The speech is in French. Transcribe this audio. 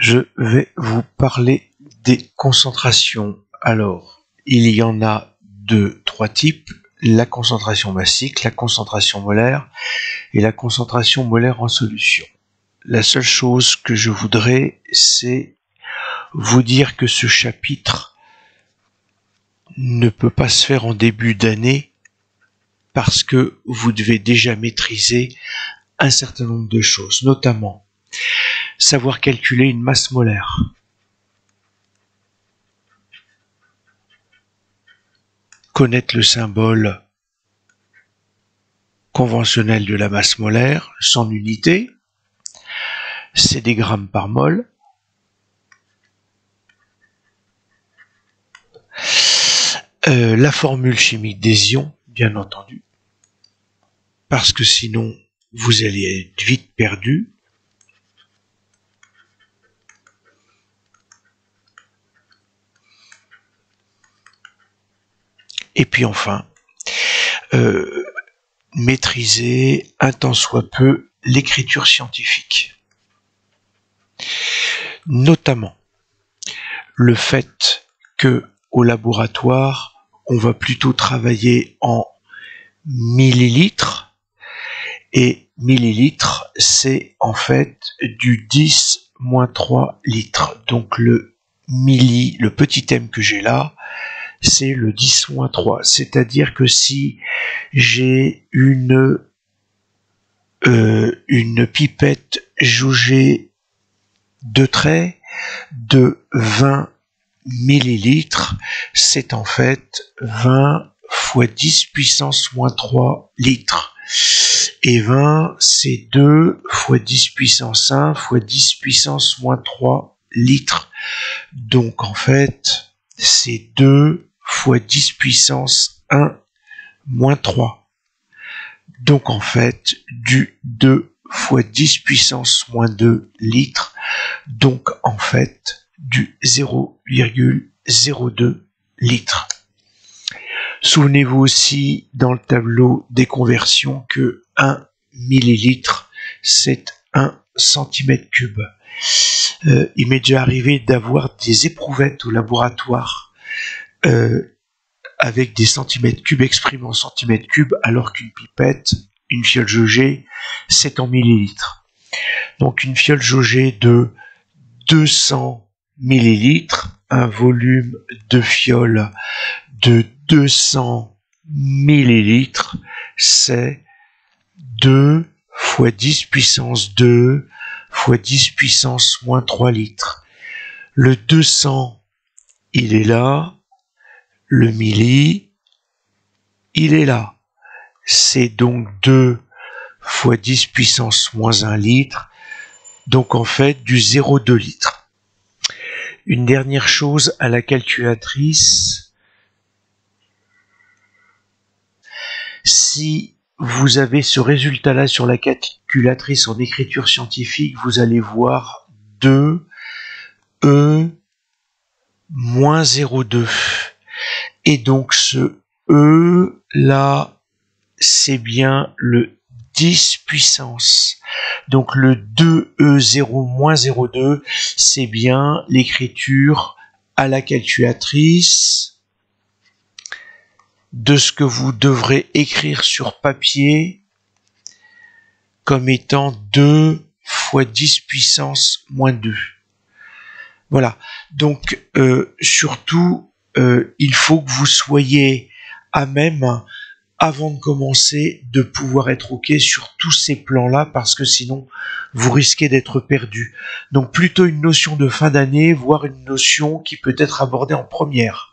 Je vais vous parler des concentrations. Alors, il y en a de trois types: la concentration massique, la concentration molaire et la concentration molaire en solution. La seule chose que je voudrais, c'est vous dire que ce chapitre ne peut pas se faire en début d'année parce que vous devez déjà maîtriser un certain nombre de choses, notamment savoir calculer une masse molaire, connaître le symbole conventionnel de la masse molaire, son unité, c'est des grammes par mol, la formule chimique des ions, bien entendu, parce que sinon vous allez être vite perdu. Et puis enfin, maîtriser un tant soit peu l'écriture scientifique. Notamment le fait que au laboratoire, on va plutôt travailler en millilitres, et millilitres, c'est en fait du 10-3 litres. Donc le milli, le petit m que j'ai là, c'est le 10-3, c'est-à-dire que si j'ai une pipette jaugée de trait de 20 millilitres, c'est en fait 20 fois 10 puissance moins 3 litres. Et 20, c'est 2 fois 10 puissance 1 fois 10 puissance moins 3 litres. Donc en fait, c'est 2 fois 10 puissance 1 moins 3. Donc en fait, du 2 fois 10 puissance moins 2 litres. Donc en fait, du 0,02 litres. Souvenez-vous aussi dans le tableau des conversions que 1 millilitre, c'est 1 centimètre cube. Il m'est déjà arrivé d'avoir des éprouvettes au laboratoire avec des centimètres cubes exprimés en centimètres cubes, alors qu'une pipette, une fiole jaugée, c'est en millilitres. Donc une fiole jaugée de 200 millilitres, un volume de fiole de 200 millilitres, c'est 2 fois 10 puissance 2 fois 10 puissance moins 3 litres. Le 200, il est là. Le milli, il est là. C'est donc 2 fois 10 puissance moins 1 litre. Donc en fait du 0,2 litre. Une dernière chose à la calculatrice. Si vous avez ce résultat-là sur la calculatrice en écriture scientifique, vous allez voir 2E moins 0,2. Et donc ce E là, c'est bien le 10 puissance. Donc le 2E0 moins 0,2, c'est bien l'écriture à la calculatrice de ce que vous devrez écrire sur papier comme étant 2 fois 10 puissance moins 2. Voilà. Donc surtout, il faut que vous soyez à même, avant de commencer, de pouvoir être OK sur tous ces plans-là, parce que sinon, vous risquez d'être perdu. Donc plutôt une notion de fin d'année, voire une notion qui peut être abordée en première.